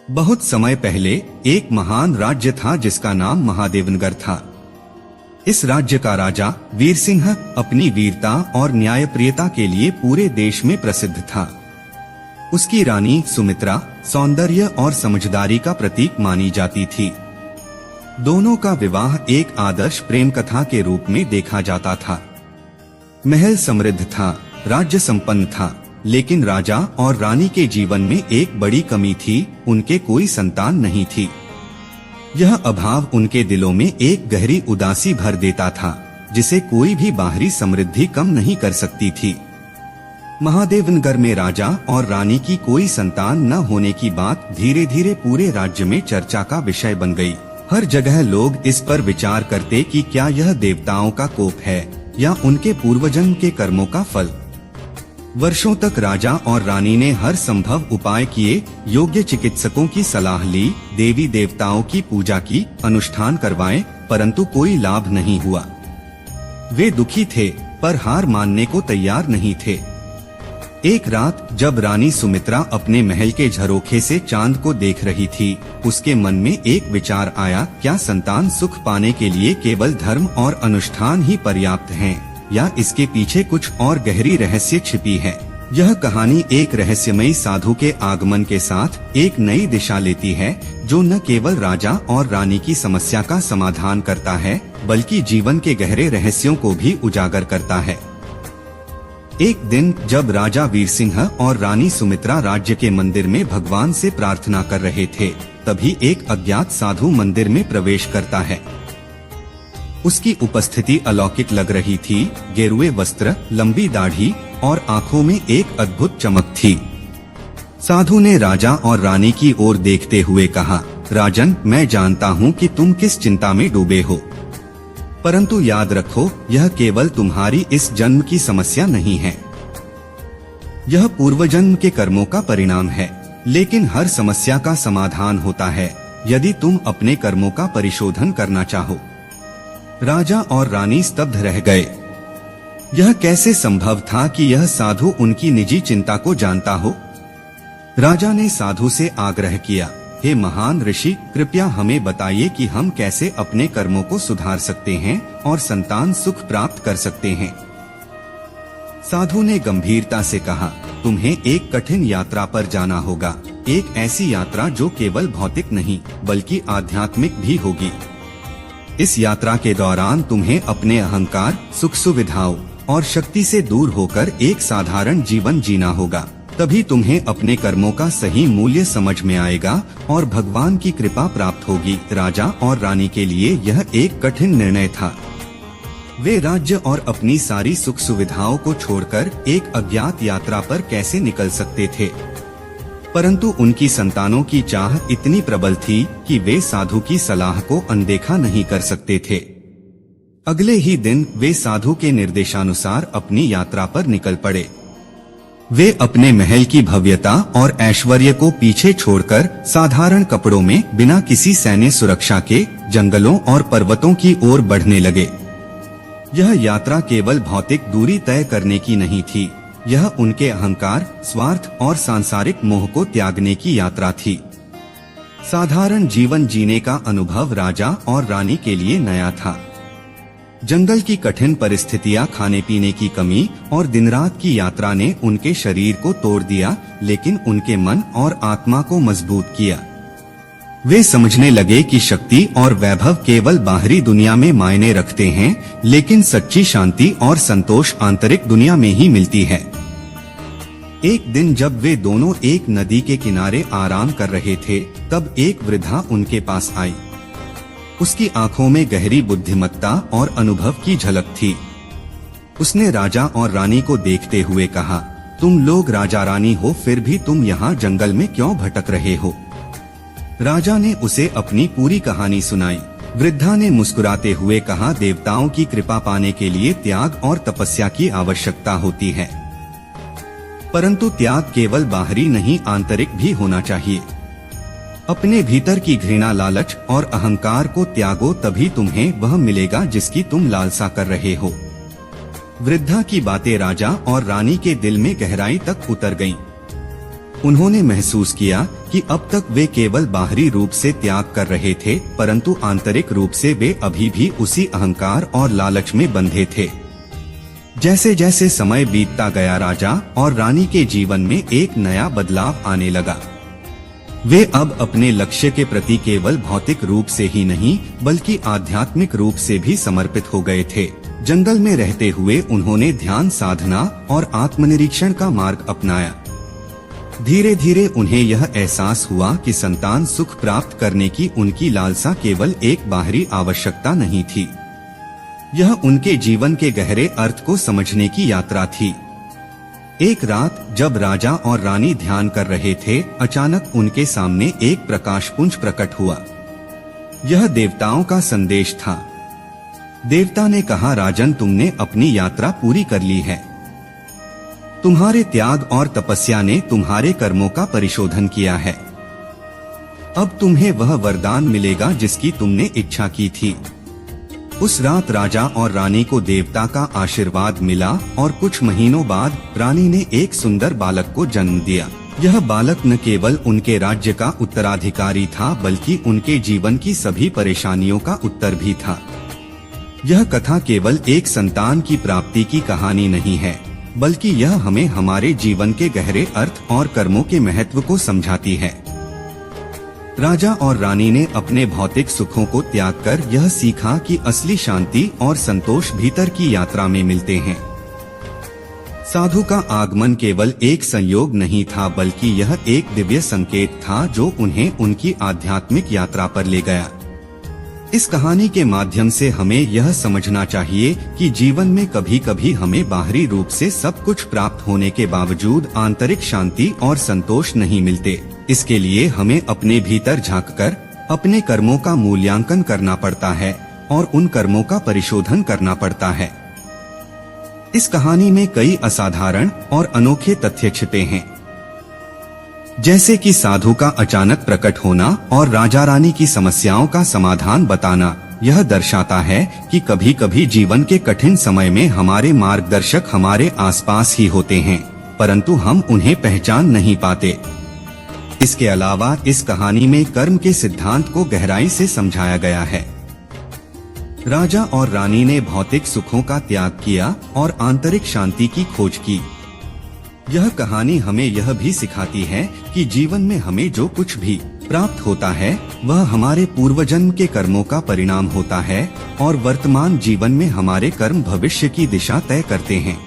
बहुत समय पहले एक महान राज्य था जिसका नाम महादेवनगर था। इस राज्य का राजा वीर सिंह अपनी वीरता और न्यायप्रियता के लिए पूरे देश में प्रसिद्ध था। उसकी रानी सुमित्रा सौंदर्य और समझदारी का प्रतीक मानी जाती थी। दोनों का विवाह एक आदर्श प्रेम कथा के रूप में देखा जाता था। महल समृद्ध था, राज्य संपन्न था, लेकिन राजा और रानी के जीवन में एक बड़ी कमी थी, उनके कोई संतान नहीं थी। यह अभाव उनके दिलों में एक गहरी उदासी भर देता था, जिसे कोई भी बाहरी समृद्धि कम नहीं कर सकती थी। महादेवनगर में राजा और रानी की कोई संतान न होने की बात धीरे धीरे पूरे राज्य में चर्चा का विषय बन गई। हर जगह लोग इस पर विचार करते कि क्या यह देवताओं का कोप है या उनके पूर्वजन्म के कर्मों का फल। वर्षों तक राजा और रानी ने हर संभव उपाय किए, योग्य चिकित्सकों की सलाह ली, देवी देवताओं की पूजा की, अनुष्ठान करवाए, परंतु कोई लाभ नहीं हुआ। वे दुखी थे पर हार मानने को तैयार नहीं थे। एक रात जब रानी सुमित्रा अपने महल के झरोखे से चांद को देख रही थी, उसके मन में एक विचार आया, क्या संतान सुख पाने के लिए केवल धर्म और अनुष्ठान ही पर्याप्त हैं, या इसके पीछे कुछ और गहरी रहस्य छिपी है। यह कहानी एक रहस्यमयी साधु के आगमन के साथ एक नई दिशा लेती है, जो न केवल राजा और रानी की समस्या का समाधान करता है, बल्कि जीवन के गहरे रहस्यों को भी उजागर करता है। एक दिन जब राजा वीर सिंह और रानी सुमित्रा राज्य के मंदिर में भगवान से प्रार्थना कर रहे थे, तभी एक अज्ञात साधु मंदिर में प्रवेश करता है। उसकी उपस्थिति अलौकिक लग रही थी। गेरुए वस्त्र, लंबी दाढ़ी और आंखों में एक अद्भुत चमक थी। साधु ने राजा और रानी की ओर देखते हुए कहा, राजन, मैं जानता हूँ कि तुम किस चिंता में डूबे हो, परंतु याद रखो, यह केवल तुम्हारी इस जन्म की समस्या नहीं है। यह पूर्वजन्म के कर्मों का परिणाम है। लेकिन हर समस्या का समाधान होता है, यदि तुम अपने कर्मों का परिशोधन करना चाहो। राजा और रानी स्तब्ध रह गए। यह कैसे संभव था कि यह साधु उनकी निजी चिंता को जानता हो? राजा ने साधु से आग्रह किया, हे महान ऋषि, कृपया हमें बताइए कि हम कैसे अपने कर्मों को सुधार सकते हैं और संतान सुख प्राप्त कर सकते हैं। साधु ने गंभीरता से कहा, तुम्हें एक कठिन यात्रा पर जाना होगा, एक ऐसी यात्रा जो केवल भौतिक नहीं बल्कि आध्यात्मिक भी होगी। इस यात्रा के दौरान तुम्हें अपने अहंकार, सुख सुविधाओं और शक्ति से दूर होकर एक साधारण जीवन जीना होगा। तभी तुम्हें अपने कर्मों का सही मूल्य समझ में आएगा और भगवान की कृपा प्राप्त होगी। राजा और रानी के लिए यह एक कठिन निर्णय था। वे राज्य और अपनी सारी सुख सुविधाओं को छोड़कर एक अज्ञात यात्रा पर कैसे निकल सकते थे, परंतु उनकी संतानों की चाह इतनी प्रबल थी कि वे साधु की सलाह को अनदेखा नहीं कर सकते थे। अगले ही दिन वे साधु के निर्देशानुसार अपनी यात्रा पर निकल पड़े। वे अपने महल की भव्यता और ऐश्वर्य को पीछे छोड़कर साधारण कपड़ों में बिना किसी सैन्य सुरक्षा के जंगलों और पर्वतों की ओर बढ़ने लगे। यह यात्रा केवल भौतिक दूरी तय करने की नहीं थी, यह उनके अहंकार, स्वार्थ और सांसारिक मोह को त्यागने की यात्रा थी। साधारण जीवन जीने का अनुभव राजा और रानी के लिए नया था। जंगल की कठिन परिस्थितियां, खाने पीने की कमी और दिन रात की यात्रा ने उनके शरीर को तोड़ दिया, लेकिन उनके मन और आत्मा को मजबूत किया। वे समझने लगे कि शक्ति और वैभव केवल बाहरी दुनिया में मायने रखते हैं, लेकिन सच्ची शांति और संतोष आंतरिक दुनिया में ही मिलती है। एक दिन जब वे दोनों एक नदी के किनारे आराम कर रहे थे, तब एक वृद्धा उनके पास आई। उसकी आंखों में गहरी बुद्धिमत्ता और अनुभव की झलक थी। उसने राजा और रानी को देखते हुए कहा, तुम लोग राजा रानी हो, फिर भी तुम यहाँ जंगल में क्यों भटक रहे हो? राजा ने उसे अपनी पूरी कहानी सुनाई। वृद्धा ने मुस्कुराते हुए कहा, देवताओं की कृपा पाने के लिए त्याग और तपस्या की आवश्यकता होती है, परंतु त्याग केवल बाहरी नहीं, आंतरिक भी होना चाहिए। अपने भीतर की घृणा, लालच और अहंकार को त्यागो, तभी तुम्हें वह मिलेगा जिसकी तुम लालसा कर रहे हो। वृद्धा की बातें राजा और रानी के दिल में गहराई तक उतर गईं। उन्होंने महसूस किया कि अब तक वे केवल बाहरी रूप से त्याग कर रहे थे, परंतु आंतरिक रूप से वे अभी भी उसी अहंकार और लालच में बंधे थे। जैसे जैसे समय बीतता गया, राजा और रानी के जीवन में एक नया बदलाव आने लगा। वे अब अपने लक्ष्य के प्रति केवल भौतिक रूप से ही नहीं बल्कि आध्यात्मिक रूप से भी समर्पित हो गए थे। जंगल में रहते हुए उन्होंने ध्यान साधना और आत्मनिरीक्षण का मार्ग अपनाया। धीरे धीरे उन्हें यह एहसास हुआ कि संतान सुख प्राप्त करने की उनकी लालसा केवल एक बाहरी आवश्यकता नहीं थी, यह उनके जीवन के गहरे अर्थ को समझने की यात्रा थी। एक रात जब राजा और रानी ध्यान कर रहे थे, अचानक उनके सामने एक प्रकाशपुंज प्रकट हुआ। यह देवताओं का संदेश था। देवता ने कहा, राजन, तुमने अपनी यात्रा पूरी कर ली है। तुम्हारे त्याग और तपस्या ने तुम्हारे कर्मों का परिशोधन किया है। अब तुम्हें वह वरदान मिलेगा जिसकी तुमने इच्छा की थी। उस रात राजा और रानी को देवता का आशीर्वाद मिला और कुछ महीनों बाद रानी ने एक सुंदर बालक को जन्म दिया। यह बालक न केवल उनके राज्य का उत्तराधिकारी था बल्कि उनके जीवन की सभी परेशानियों का उत्तर भी था। यह कथा केवल एक संतान की प्राप्ति की कहानी नहीं है, बल्कि यह हमें हमारे जीवन के गहरे अर्थ और कर्मों के महत्व को समझाती है। राजा और रानी ने अपने भौतिक सुखों को त्याग कर यह सीखा कि असली शांति और संतोष भीतर की यात्रा में मिलते हैं। साधु का आगमन केवल एक संयोग नहीं था बल्कि यह एक दिव्य संकेत था जो उन्हें उनकी आध्यात्मिक यात्रा पर ले गया। इस कहानी के माध्यम से हमें यह समझना चाहिए कि जीवन में कभी कभी हमें बाहरी रूप से सब कुछ प्राप्त होने के बावजूद आंतरिक शांति और संतोष नहीं मिलते। इसके लिए हमें अपने भीतर झांककर अपने कर्मों का मूल्यांकन करना पड़ता है और उन कर्मों का परिशोधन करना पड़ता है। इस कहानी में कई असाधारण और अनोखे तथ्य छिपे हैं, जैसे कि साधु का अचानक प्रकट होना और राजा रानी की समस्याओं का समाधान बताना। यह दर्शाता है कि कभी कभी जीवन के कठिन समय में हमारे मार्गदर्शक हमारे आसपास ही होते हैं, परंतु हम उन्हें पहचान नहीं पाते। इसके अलावा इस कहानी में कर्म के सिद्धांत को गहराई से समझाया गया है। राजा और रानी ने भौतिक सुखों का त्याग किया और आंतरिक शांति की खोज की। यह कहानी हमें यह भी सिखाती है कि जीवन में हमें जो कुछ भी प्राप्त होता है वह हमारे पूर्वजन्म के कर्मों का परिणाम होता है और वर्तमान जीवन में हमारे कर्म भविष्य की दिशा तय करते हैं।